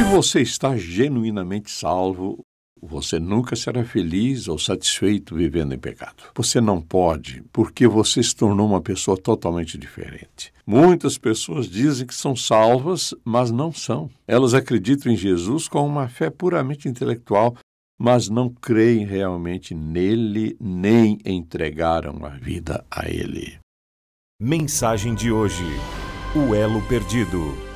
Se você está genuinamente salvo, você nunca será feliz ou satisfeito vivendo em pecado. Você não pode, porque você se tornou uma pessoa totalmente diferente. Muitas pessoas dizem que são salvas, mas não são. Elas acreditam em Jesus com uma fé puramente intelectual, mas não creem realmente nele, nem entregaram a vida a ele. Mensagem de hoje: o elo perdido.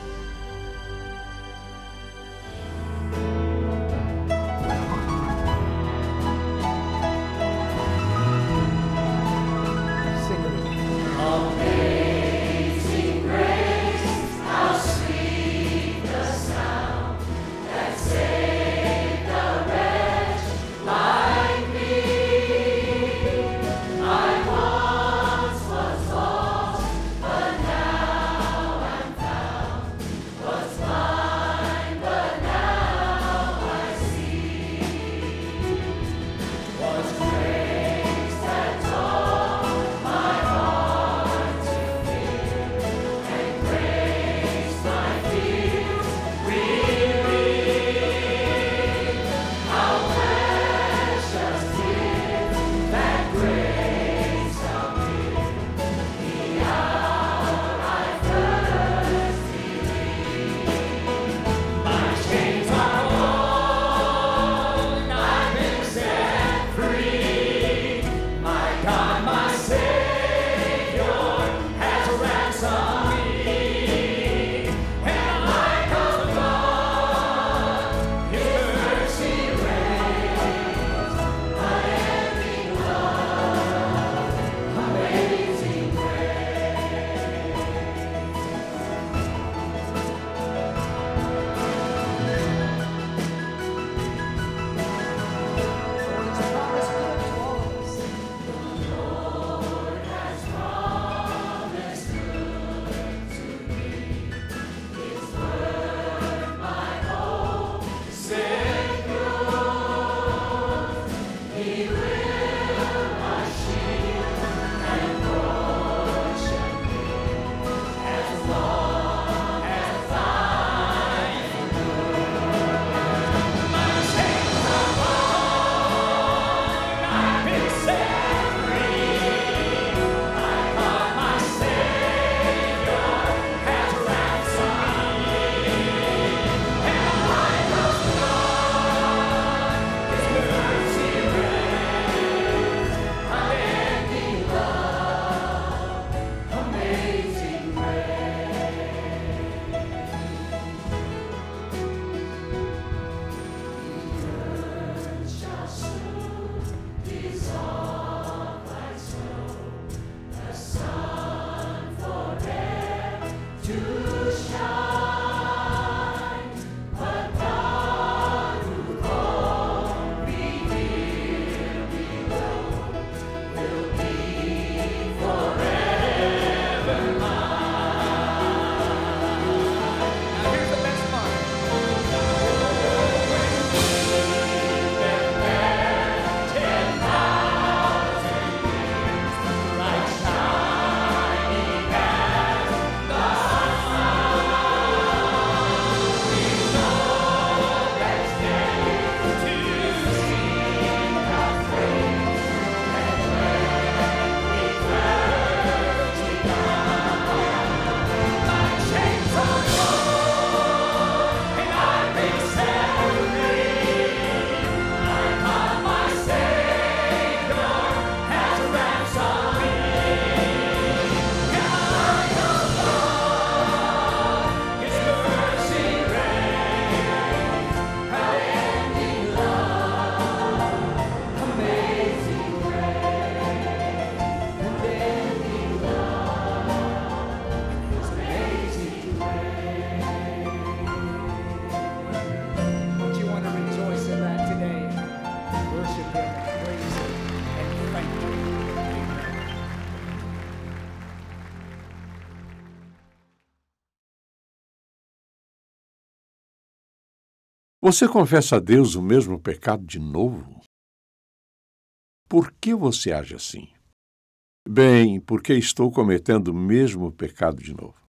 Você confessa a Deus o mesmo pecado de novo? Por que você age assim? Bem, porque estou cometendo o mesmo pecado de novo.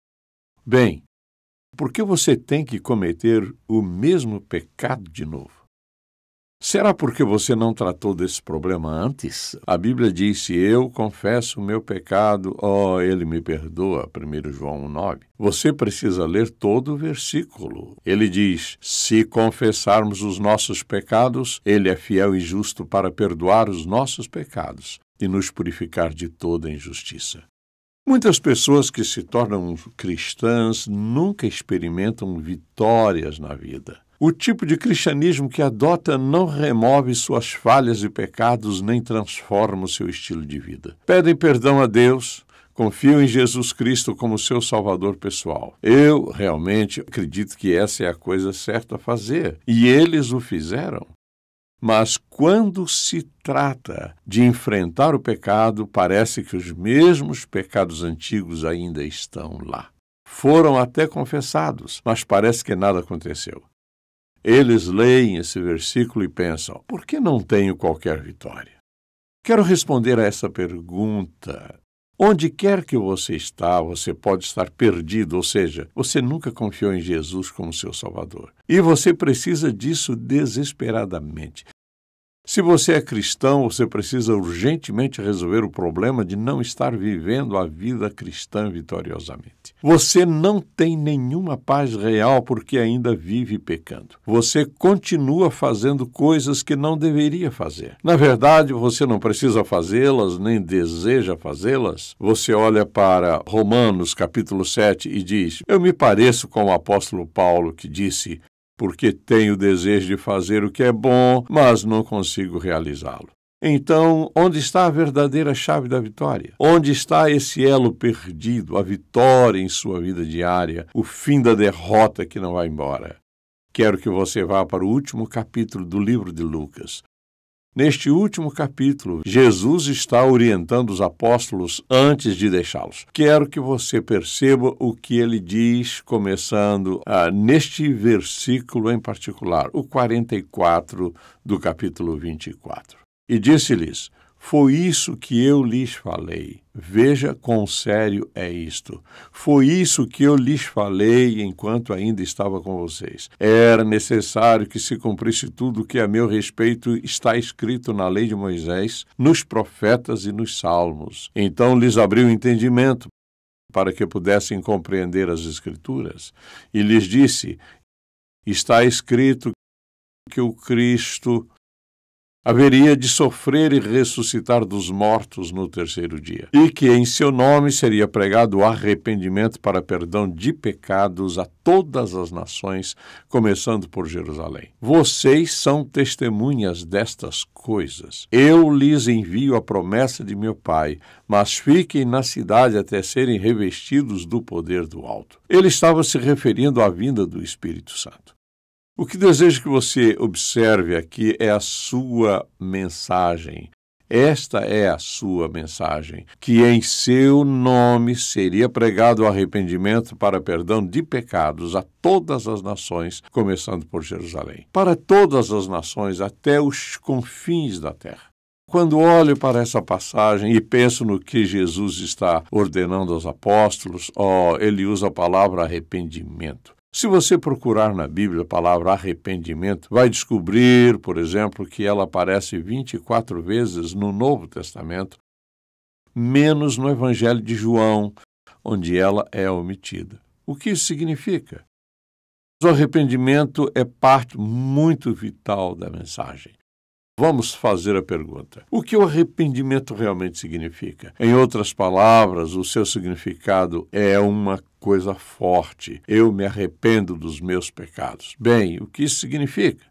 Bem, Por que você tem que cometer o mesmo pecado de novo? Será porque você não tratou desse problema antes? A Bíblia diz, se eu confesso o meu pecado, ele me perdoa, 1 João 1,9. Você precisa ler todo o versículo. Ele diz, se confessarmos os nossos pecados, ele é fiel e justo para perdoar os nossos pecados e nos purificar de toda injustiça. Muitas pessoas que se tornam cristãs nunca experimentam vitórias na vida. O tipo de cristianismo que adota não remove suas falhas e pecados nem transforma o seu estilo de vida. Pedem perdão a Deus, confiam em Jesus Cristo como seu Salvador pessoal. Eu realmente acredito que essa é a coisa certa a fazer, e eles o fizeram. Mas quando se trata de enfrentar o pecado, parece que os mesmos pecados antigos ainda estão lá. Foram até confessados, mas parece que nada aconteceu. Eles leem esse versículo e pensam, por que não tenho qualquer vitória? Quero responder a essa pergunta. Onde quer que você está, você pode estar perdido, ou seja, você nunca confiou em Jesus como seu Salvador. E você precisa disso desesperadamente. Se você é cristão, você precisa urgentemente resolver o problema de não estar vivendo a vida cristã vitoriosamente. Você não tem nenhuma paz real porque ainda vive pecando. Você continua fazendo coisas que não deveria fazer. Na verdade, você não precisa fazê-las, nem deseja fazê-las. Você olha para Romanos, capítulo 7, e diz, eu me pareço com o apóstolo Paulo que disse, porque tenho desejo de fazer o que é bom, mas não consigo realizá-lo. Então, onde está a verdadeira chave da vitória? Onde está esse elo perdido, a vitória em sua vida diária, o fim da derrota que não vai embora? Quero que você vá para o último capítulo do livro de Lucas. Neste último capítulo, Jesus está orientando os apóstolos antes de deixá-los. Quero que você perceba o que ele diz, começando neste versículo em particular, o 44 do capítulo 24. E disse-lhes, foi isso que eu lhes falei. Veja quão sério é isto. Foi isso que eu lhes falei enquanto ainda estava com vocês. Era necessário que se cumprisse tudo o que a meu respeito está escrito na lei de Moisés, nos profetas e nos salmos. Então lhes abriu o entendimento para que pudessem compreender as Escrituras. E lhes disse, está escrito que o Cristo haveria de sofrer e ressuscitar dos mortos no terceiro dia, e que em seu nome seria pregado o arrependimento para perdão de pecados a todas as nações, começando por Jerusalém. Vocês são testemunhas destas coisas. Eu lhes envio a promessa de meu Pai, mas fiquem na cidade até serem revestidos do poder do alto. Ele estava se referindo à vinda do Espírito Santo. O que desejo que você observe aqui é a sua mensagem. Esta é a sua mensagem, que em seu nome seria pregado o arrependimento para perdão de pecados a todas as nações, começando por Jerusalém. Para todas as nações, até os confins da terra. Quando olho para essa passagem e penso no que Jesus está ordenando aos apóstolos, ele usa a palavra arrependimento. Se você procurar na Bíblia a palavra arrependimento, vai descobrir, por exemplo, que ela aparece 24 vezes no Novo Testamento, menos no Evangelho de João, onde ela é omitida. O que isso significa? O arrependimento é parte muito vital da mensagem. Vamos fazer a pergunta. O que o arrependimento realmente significa? Em outras palavras, o seu significado é uma coisa forte. Eu me arrependo dos meus pecados. Bem, o que isso significa?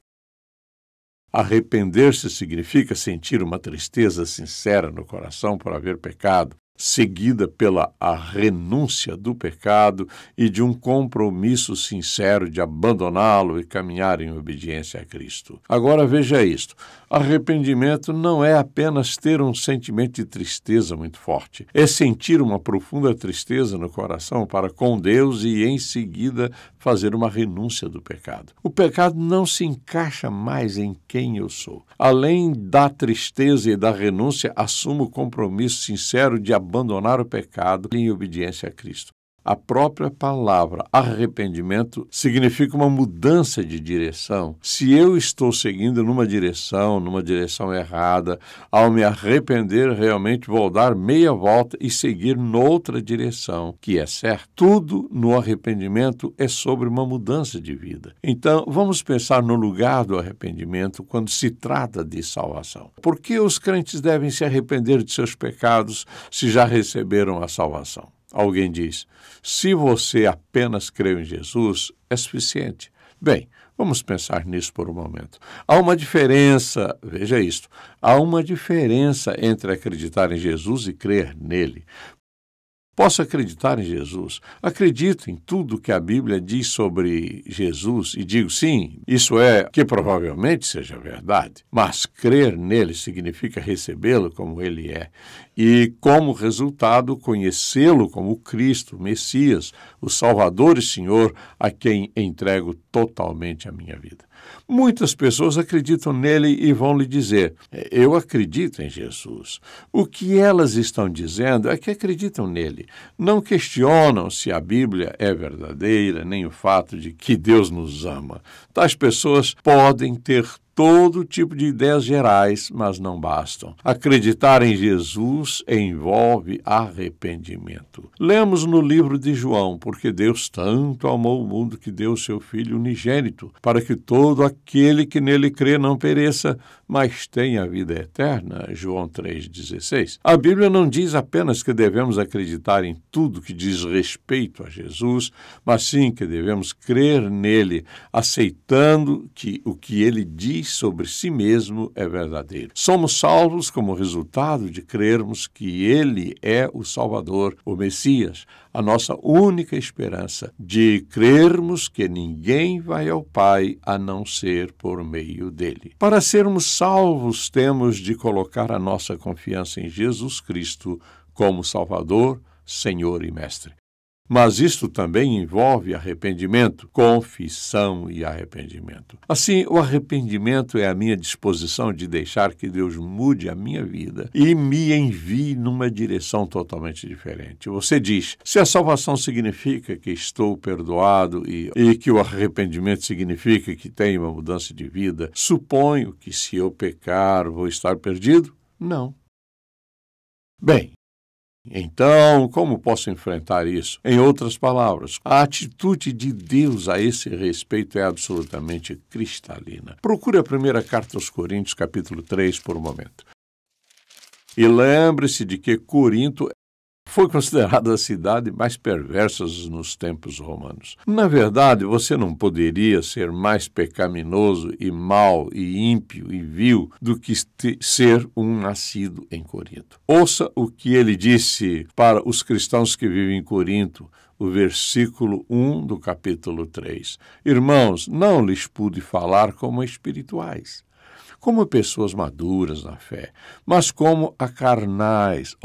Arrepender-se significa sentir uma tristeza sincera no coração por haver pecado, seguida pela renúncia do pecado e de um compromisso sincero de abandoná-lo e caminhar em obediência a Cristo. Agora veja isto. Arrependimento não é apenas ter um sentimento de tristeza muito forte. É sentir uma profunda tristeza no coração para com Deus e, em seguida, fazer uma renúncia do pecado. O pecado não se encaixa mais em quem eu sou. Além da tristeza e da renúncia, assumo o compromisso sincero de abandonar o pecado em obediência a Cristo. A própria palavra arrependimento significa uma mudança de direção. Se eu estou seguindo numa direção errada, ao me arrepender, realmente vou dar meia volta e seguir noutra direção, que é certo. Tudo no arrependimento é sobre uma mudança de vida. Então, vamos pensar no lugar do arrependimento quando se trata de salvação. Por que os crentes devem se arrepender de seus pecados se já receberam a salvação? Alguém diz, se você apenas creu em Jesus, é suficiente. Bem, vamos pensar nisso por um momento. Há uma diferença, veja isto, há uma diferença entre acreditar em Jesus e crer nele. Posso acreditar em Jesus, acredito em tudo que a Bíblia diz sobre Jesus e digo sim, isso é que provavelmente seja verdade, mas crer nele significa recebê-lo como ele é e, como resultado, conhecê-lo como Cristo, Messias, o Salvador e Senhor, a quem entrego totalmente a minha vida. Muitas pessoas acreditam nele e vão lhe dizer, eu acredito em Jesus. O que elas estão dizendo é que acreditam nele. Não questionam se a Bíblia é verdadeira, nem o fato de que Deus nos ama. Tais pessoas podem ter todo tipo de ideias gerais, mas não bastam. Acreditar em Jesus envolve arrependimento. Lemos no livro de João, porque Deus tanto amou o mundo que deu seu Filho unigênito, para que todo aquele que nele crê não pereça, mas tenha a vida eterna. João 3,16. A Bíblia não diz apenas que devemos acreditar em tudo que diz respeito a Jesus, mas sim que devemos crer nele, aceitando que o que ele diz sobre si mesmo é verdadeiro. Somos salvos como resultado de crermos que ele é o Salvador, o Messias, a nossa única esperança, de crermos que ninguém vai ao Pai a não ser por meio dele. Para sermos salvos, temos de colocar a nossa confiança em Jesus Cristo como Salvador, Senhor e Mestre. Mas isto também envolve arrependimento, confissão e arrependimento. Assim, o arrependimento é a minha disposição de deixar que Deus mude a minha vida e me envie numa direção totalmente diferente. Você diz, se a salvação significa que estou perdoado e que o arrependimento significa que tenho uma mudança de vida, suponho que se eu pecar vou estar perdido? Não. Bem, então, como posso enfrentar isso? Em outras palavras, a atitude de Deus a esse respeito é absolutamente cristalina. Procure a primeira carta aos Coríntios, capítulo 3, por um momento. E lembre-se de que Corinto foi considerada a cidade mais perversa nos tempos romanos. Na verdade, você não poderia ser mais pecaminoso e mau e ímpio e vil do que ser um nascido em Corinto. Ouça o que ele disse para os cristãos que vivem em Corinto, o versículo 1 do capítulo 3. Irmãos, não lhes pude falar como espirituais, como pessoas maduras na fé, mas como a carnais.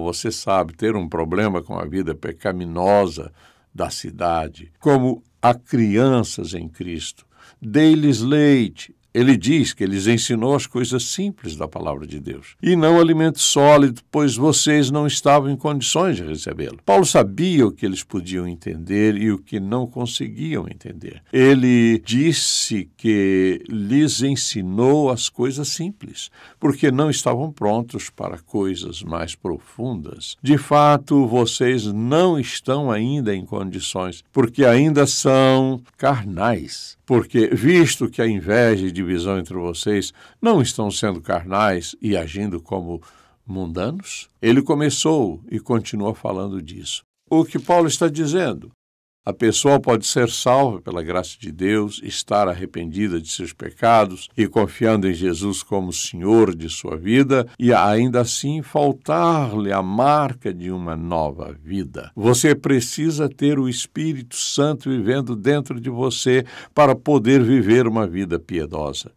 Você sabe, ter um problema com a vida pecaminosa da cidade, como a crianças em Cristo. Dei-lhes leite. Ele diz que lhes ensinou as coisas simples da palavra de Deus, e não alimento sólido, pois vocês não estavam em condições de recebê-lo. Paulo sabia o que eles podiam entender e o que não conseguiam entender. Ele disse que lhes ensinou as coisas simples, porque não estavam prontos para coisas mais profundas. De fato, vocês não estão ainda em condições, porque ainda são carnais. Porque, visto que a inveja e divisão entre vocês não estão sendo carnais e agindo como mundanos, ele começou e continua falando disso. O que Paulo está dizendo? A pessoa pode ser salva pela graça de Deus, estar arrependida de seus pecados e confiando em Jesus como Senhor de sua vida e ainda assim faltar-lhe a marca de uma nova vida. Você precisa ter o Espírito Santo vivendo dentro de você para poder viver uma vida piedosa.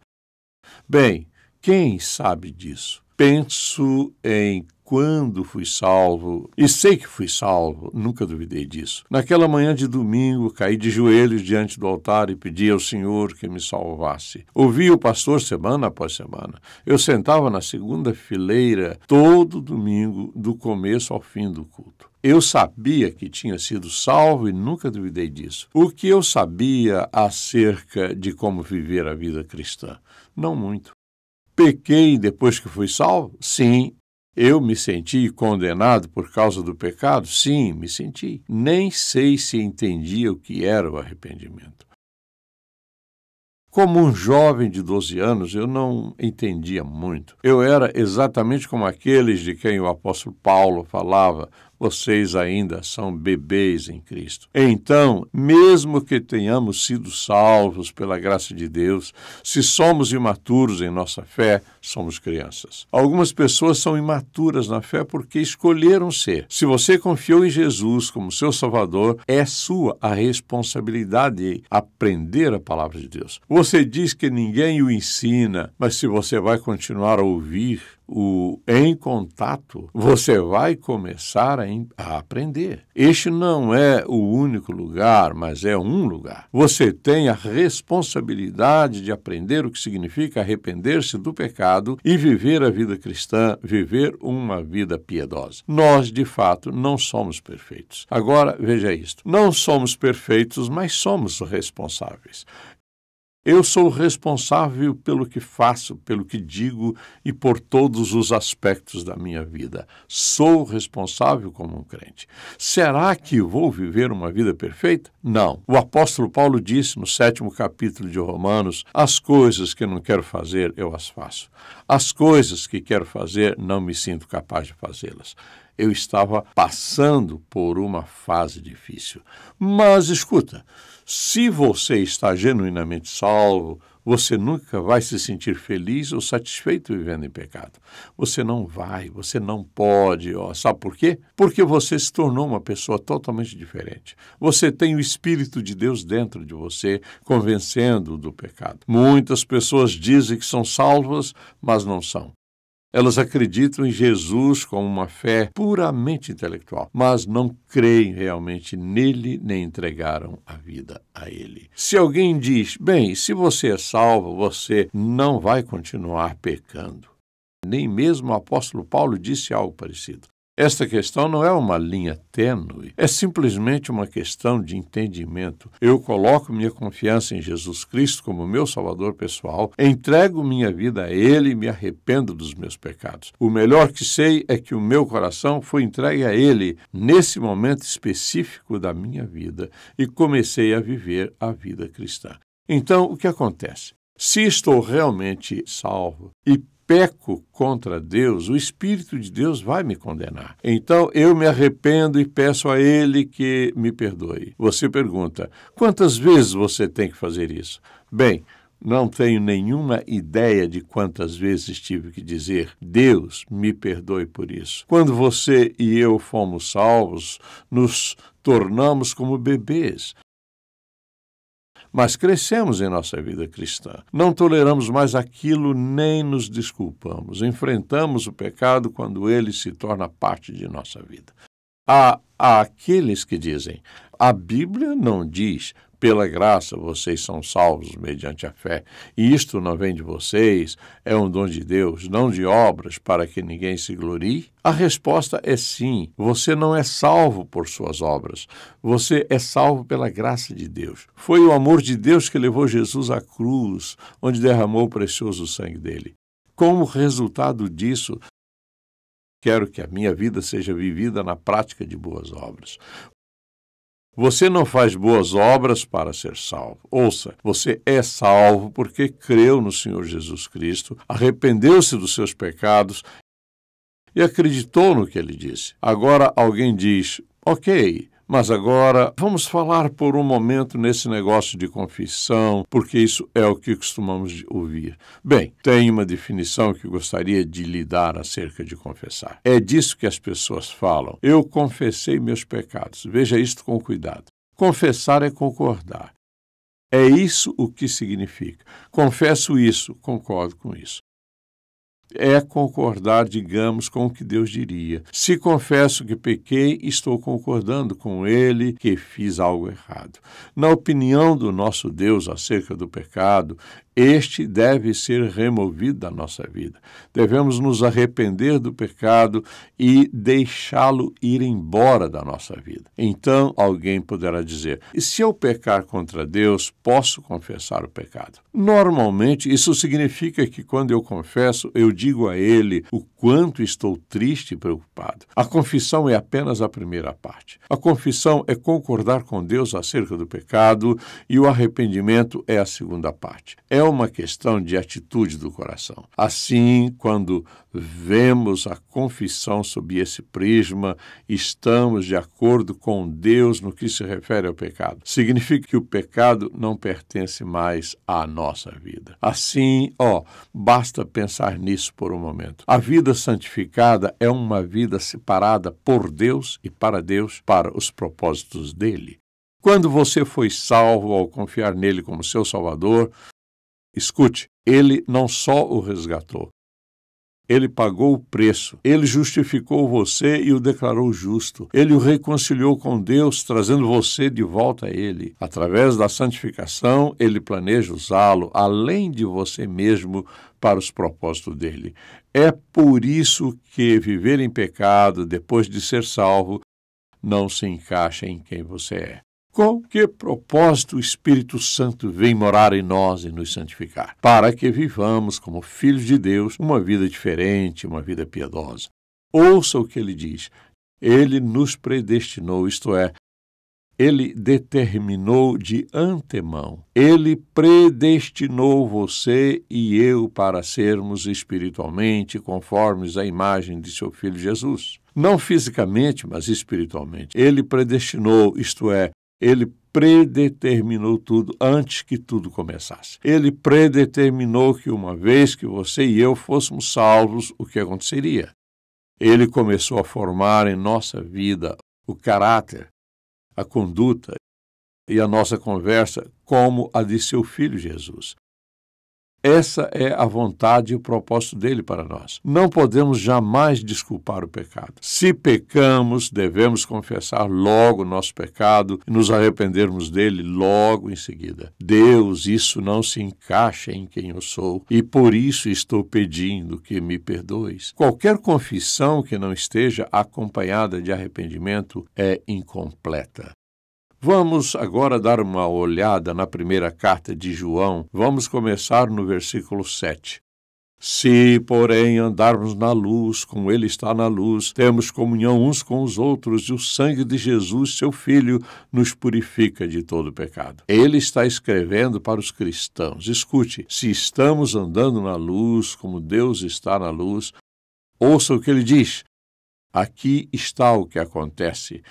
Bem, quem sabe disso? Penso em quando fui salvo, e sei que fui salvo, nunca duvidei disso. Naquela manhã de domingo, caí de joelhos diante do altar e pedi ao Senhor que me salvasse. Ouvi o pastor semana após semana. Eu sentava na segunda fileira todo domingo, do começo ao fim do culto. Eu sabia que tinha sido salvo e nunca duvidei disso. O que eu sabia acerca de como viver a vida cristã? Não muito. Pequei depois que fui salvo? Sim. Eu me senti condenado por causa do pecado? Sim, me senti. Nem sei se entendia o que era o arrependimento. Como um jovem de 12 anos, eu não entendia muito. Eu era exatamente como aqueles de quem o apóstolo Paulo falava: vocês ainda são bebês em Cristo. Então, mesmo que tenhamos sido salvos pela graça de Deus, se somos imaturos em nossa fé, somos crianças. Algumas pessoas são imaturas na fé porque escolheram ser. Se você confiou em Jesus como seu Salvador, é sua a responsabilidade de aprender a palavra de Deus. Você diz que ninguém o ensina, mas se você vai continuar a ouvir o Em Contato, você vai começar a aprender. Este não é o único lugar, mas é um lugar. Você tem a responsabilidade de aprender o que significa arrepender-se do pecado e viver a vida cristã, viver uma vida piedosa. Nós, de fato, não somos perfeitos. Agora, veja isto. Não somos perfeitos, mas somos responsáveis. Eu sou responsável pelo que faço, pelo que digo e por todos os aspectos da minha vida. Sou responsável como um crente. Será que vou viver uma vida perfeita? Não. O apóstolo Paulo disse no 7º capítulo de Romanos: as coisas que não quero fazer, eu as faço. As coisas que quero fazer, não me sinto capaz de fazê-las. Eu estava passando por uma fase difícil. Mas escuta, se você está genuinamente salvo, você nunca vai se sentir feliz ou satisfeito vivendo em pecado. Você não pode. Sabe por quê? Porque você se tornou uma pessoa totalmente diferente. Você tem o Espírito de Deus dentro de você, convencendo-o do pecado. Muitas pessoas dizem que são salvas, mas não são. Elas acreditam em Jesus com uma fé puramente intelectual, mas não creem realmente nele nem entregaram a vida a ele. Se alguém diz: bem, se você é salvo, você não vai continuar pecando. Nem mesmo o apóstolo Paulo disse algo parecido. Esta questão não é uma linha tênue, é simplesmente uma questão de entendimento. Eu coloco minha confiança em Jesus Cristo como meu Salvador pessoal, entrego minha vida a Ele e me arrependo dos meus pecados. O melhor que sei é que o meu coração foi entregue a Ele nesse momento específico da minha vida e comecei a viver a vida cristã. Então, o que acontece? Se estou realmente salvo e peco contra Deus, o Espírito de Deus vai me condenar. Então, eu me arrependo e peço a Ele que me perdoe. Você pergunta: quantas vezes você tem que fazer isso? Bem, não tenho nenhuma ideia de quantas vezes tive que dizer: Deus, me perdoe por isso. Quando você e eu fomos salvos, nos tornamos como bebês. Mas crescemos em nossa vida cristã. Não toleramos mais aquilo nem nos desculpamos. Enfrentamos o pecado quando ele se torna parte de nossa vida. Há aqueles que dizem: a Bíblia não diz: pela graça vocês são salvos mediante a fé, e isto não vem de vocês, é um dom de Deus, não de obras, para que ninguém se glorie? A resposta é sim. Você não é salvo por suas obras. Você é salvo pela graça de Deus. Foi o amor de Deus que levou Jesus à cruz, onde derramou o precioso sangue dele. Como resultado disso, quero que a minha vida seja vivida na prática de boas obras. Você não faz boas obras para ser salvo. Ouça, você é salvo porque creu no Senhor Jesus Cristo, arrependeu-se dos seus pecados e acreditou no que ele disse. Agora alguém diz: ok, mas agora vamos falar por um momento nesse negócio de confissão, porque isso é o que costumamos ouvir. Bem, tem uma definição que gostaria de lhe dar acerca de confessar. É disso que as pessoas falam: eu confessei meus pecados. Veja isto com cuidado. Confessar é concordar. É isso o que significa. Confesso isso, concordo com isso. é concordar, digamos, com o que Deus diria. Se confesso que pequei, estou concordando com ele que fiz algo errado. Na opinião do nosso Deus acerca do pecado, este deve ser removido da nossa vida. Devemos nos arrepender do pecado e deixá-lo ir embora da nossa vida. Então, alguém poderá dizer, e se eu pecar contra Deus, posso confessar o pecado? Normalmente, isso significa que quando eu confesso, eu digo a ele o quanto estou triste e preocupado. A confissão é apenas a primeira parte. A confissão é concordar com Deus acerca do pecado e o arrependimento é a segunda parte. É uma questão de atitude do coração. Assim, quando vemos a confissão sob esse prisma, estamos de acordo com Deus no que se refere ao pecado. Significa que o pecado não pertence mais à nossa vida. Assim, basta pensar nisso por um momento. A vida santificada é uma vida separada por Deus e para os propósitos dele. Quando você foi salvo ao confiar nele como seu Salvador, escute, ele não só o resgatou, ele pagou o preço, ele justificou você e o declarou justo. Ele o reconciliou com Deus, trazendo você de volta a ele. Através da santificação, ele planeja usá-lo, além de você mesmo, para os propósitos dele. É por isso que viver em pecado, depois de ser salvo, não se encaixa em quem você é. Com que propósito o Espírito Santo vem morar em nós e nos santificar? Para que vivamos como filhos de Deus uma vida diferente, uma vida piedosa. Ouça o que ele diz. Ele nos predestinou, isto é, ele determinou de antemão. Ele predestinou você e eu para sermos espiritualmente conformes à imagem de seu Filho Jesus. Não fisicamente, mas espiritualmente. Ele predestinou, isto é, ele predeterminou tudo antes que tudo começasse. Ele predeterminou que uma vez que você e eu fôssemos salvos, o que aconteceria? Ele começou a formar em nossa vida o caráter, a conduta e a nossa conversa como a de seu Filho Jesus. Essa é a vontade e o propósito dele para nós. Não podemos jamais desculpar o pecado. Se pecamos, devemos confessar logo o nosso pecado e nos arrependermos dele logo em seguida. Deus, isso não se encaixa em quem eu sou e por isso estou pedindo que me perdoes. Qualquer confissão que não esteja acompanhada de arrependimento é incompleta. Vamos agora dar uma olhada na primeira carta de João. Vamos começar no versículo 7. Se, porém, andarmos na luz, como ele está na luz, temos comunhão uns com os outros, e o sangue de Jesus, seu Filho, nos purifica de todo pecado. Ele está escrevendo para os cristãos. Escute, se estamos andando na luz, como Deus está na luz, ouça o que ele diz. Aqui está o que acontece.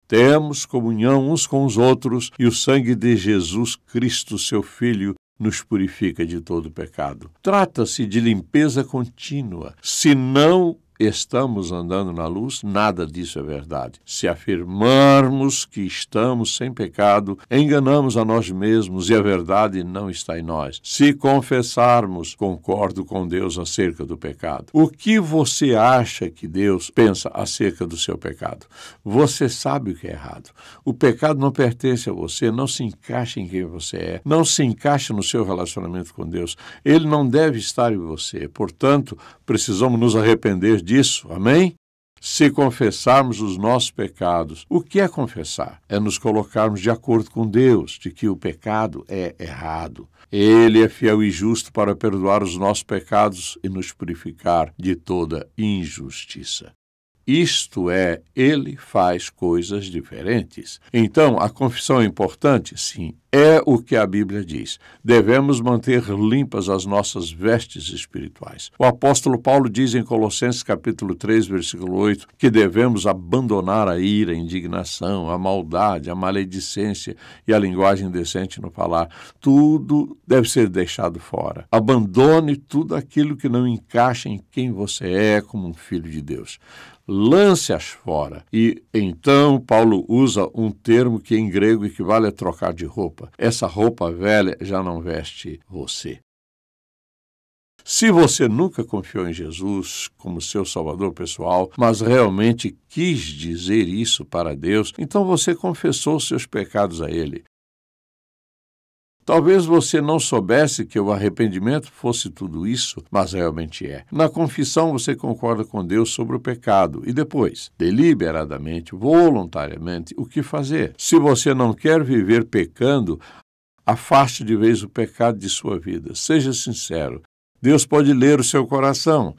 Temos comunhão uns com os outros e o sangue de Jesus Cristo, seu Filho, nos purifica de todo pecado. Trata-se de limpeza contínua. Se não estamos andando na luz, nada disso é verdade. Se afirmarmos que estamos sem pecado, enganamos a nós mesmos e a verdade não está em nós. Se confessarmos, concordo com Deus acerca do pecado. O que você acha que Deus pensa acerca do seu pecado? Você sabe o que é errado. O pecado não pertence a você, não se encaixa em quem você é, não se encaixa no seu relacionamento com Deus. Ele não deve estar em você. Portanto, precisamos nos arrepender disso, amém? Se confessarmos os nossos pecados, o que é confessar? É nos colocarmos de acordo com Deus, de que o pecado é errado. Ele é fiel e justo para perdoar os nossos pecados e nos purificar de toda injustiça. Isto é, ele faz coisas diferentes. Então, a confissão é importante? Sim. É o que a Bíblia diz. Devemos manter limpas as nossas vestes espirituais. O apóstolo Paulo diz em Colossenses capítulo 3, versículo 8, que devemos abandonar a ira, a indignação, a maldade, a maledicência e a linguagem indecente no falar. Tudo deve ser deixado fora. Abandone tudo aquilo que não encaixa em quem você é como um filho de Deus. Lance-as fora. E então Paulo usa um termo que em grego equivale a trocar de roupa. Essa roupa velha já não veste você. Se você nunca confiou em Jesus como seu Salvador pessoal, mas realmente quis dizer isso para Deus, então você confessou seus pecados a Ele. Talvez você não soubesse que o arrependimento fosse tudo isso, mas realmente é. Na confissão você concorda com Deus sobre o pecado e depois, deliberadamente, voluntariamente, o que fazer. Se você não quer viver pecando, afaste de vez o pecado de sua vida. Seja sincero. Deus pode ler o seu coração.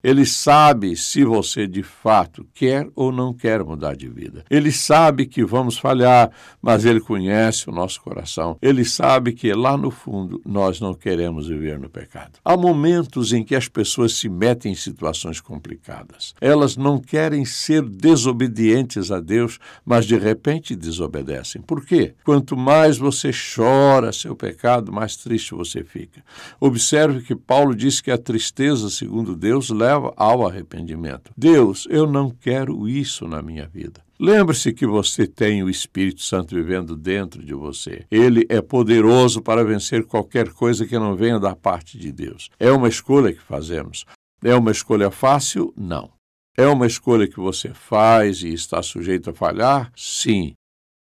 Ele sabe se você de fato quer ou não quer mudar de vida. Ele sabe que vamos falhar, mas Ele conhece o nosso coração. Ele sabe que lá no fundo nós não queremos viver no pecado. Há momentos em que as pessoas se metem em situações complicadas. Elas não querem ser desobedientes a Deus, mas de repente desobedecem. Por quê? Quanto mais você chora seu pecado, mais triste você fica. Observe que Paulo diz que a tristeza, segundo Deus, leva ao arrependimento. Deus, eu não quero isso na minha vida. Lembre-se que você tem o Espírito Santo vivendo dentro de você. Ele é poderoso para vencer qualquer coisa que não venha da parte de Deus. É uma escolha que fazemos. É uma escolha fácil? Não. É uma escolha que você faz e está sujeito a falhar? Sim.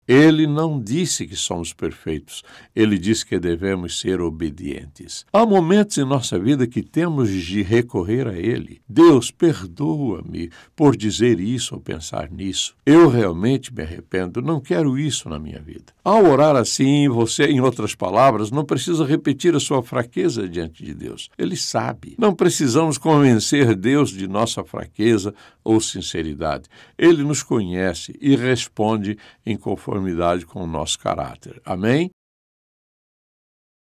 Ele não disse que somos perfeitos. Ele disse que devemos ser obedientes. Há momentos em nossa vida que temos de recorrer a Ele. Deus, perdoa-me por dizer isso ou pensar nisso. Eu realmente me arrependo. Não quero isso na minha vida. Ao orar assim, você, em outras palavras, não precisa repetir a sua fraqueza diante de Deus. Ele sabe. Não precisamos convencer Deus de nossa fraqueza ou sinceridade. Ele nos conhece e responde em conformidade com o nosso caráter. Amém?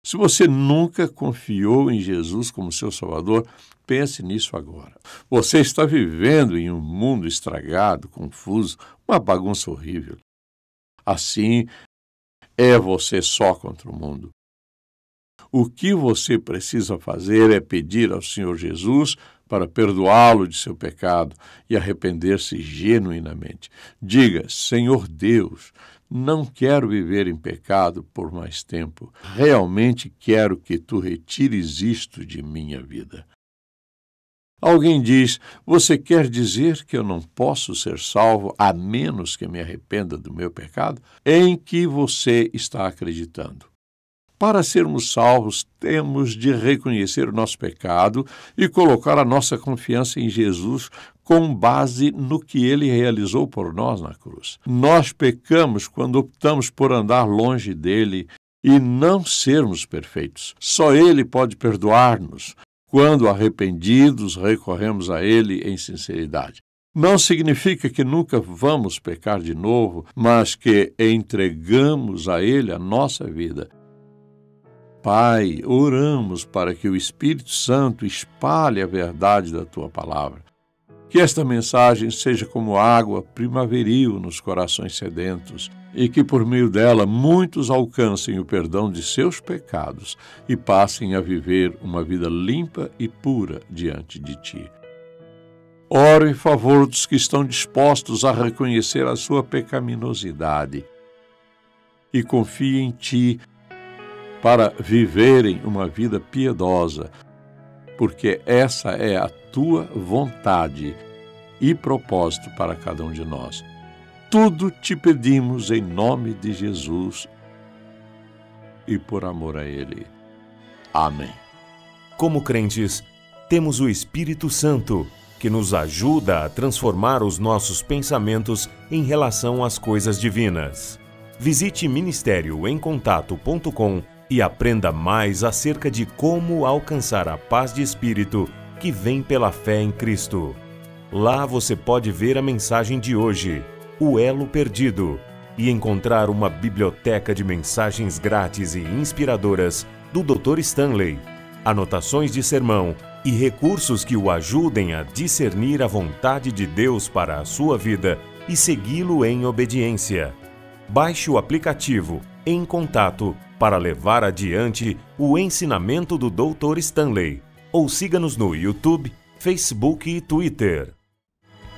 Se você nunca confiou em Jesus como seu Salvador, pense nisso agora. Você está vivendo em um mundo estragado, confuso, uma bagunça horrível. Assim, é você só contra o mundo. O que você precisa fazer é pedir ao Senhor Jesus para perdoá-lo de seu pecado e arrepender-se genuinamente. Diga, Senhor Deus, não quero viver em pecado por mais tempo. Realmente quero que tu retires isto de minha vida. Alguém diz, você quer dizer que eu não posso ser salvo a menos que me arrependa do meu pecado? Em que você está acreditando? Para sermos salvos, temos de reconhecer o nosso pecado e colocar a nossa confiança em Jesus com base no que Ele realizou por nós na cruz. Nós pecamos quando optamos por andar longe dEle e não sermos perfeitos. Só Ele pode perdoar-nos quando, arrependidos, recorremos a Ele em sinceridade. Não significa que nunca vamos pecar de novo, mas que entregamos a Ele a nossa vida. Pai, oramos para que o Espírito Santo espalhe a verdade da Tua palavra. Que esta mensagem seja como água primaveril nos corações sedentos e que por meio dela muitos alcancem o perdão de seus pecados e passem a viver uma vida limpa e pura diante de Ti. Oro em favor dos que estão dispostos a reconhecer a sua pecaminosidade e confiem em Ti para viverem uma vida piedosa, porque essa é a Tua vontade e propósito para cada um de nós. Tudo te pedimos em nome de Jesus e por amor a Ele. Amém. Como crentes, temos o Espírito Santo, que nos ajuda a transformar os nossos pensamentos em relação às coisas divinas. Visite ministérioemcontato.com e aprenda mais acerca de como alcançar a paz de espírito que vem pela fé em Cristo. Lá você pode ver a mensagem de hoje, O Elo Perdido, e encontrar uma biblioteca de mensagens grátis e inspiradoras do Dr. Stanley, anotações de sermão e recursos que o ajudem a discernir a vontade de Deus para a sua vida e segui-lo em obediência. Baixe o aplicativo Em Contato para levar adiante o ensinamento do Dr. Stanley. Ou siga-nos no YouTube, Facebook e Twitter.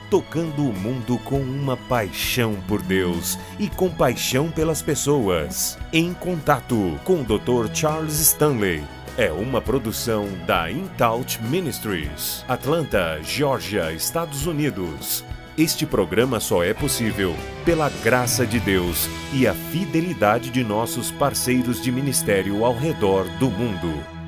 Tocando o mundo com uma paixão por Deus e compaixão pelas pessoas. Em Contato com o Dr. Charles Stanley. é uma produção da InTouch Ministries, Atlanta, Geórgia, Estados Unidos. Este programa só é possível pela graça de Deus e a fidelidade de nossos parceiros de ministério ao redor do mundo.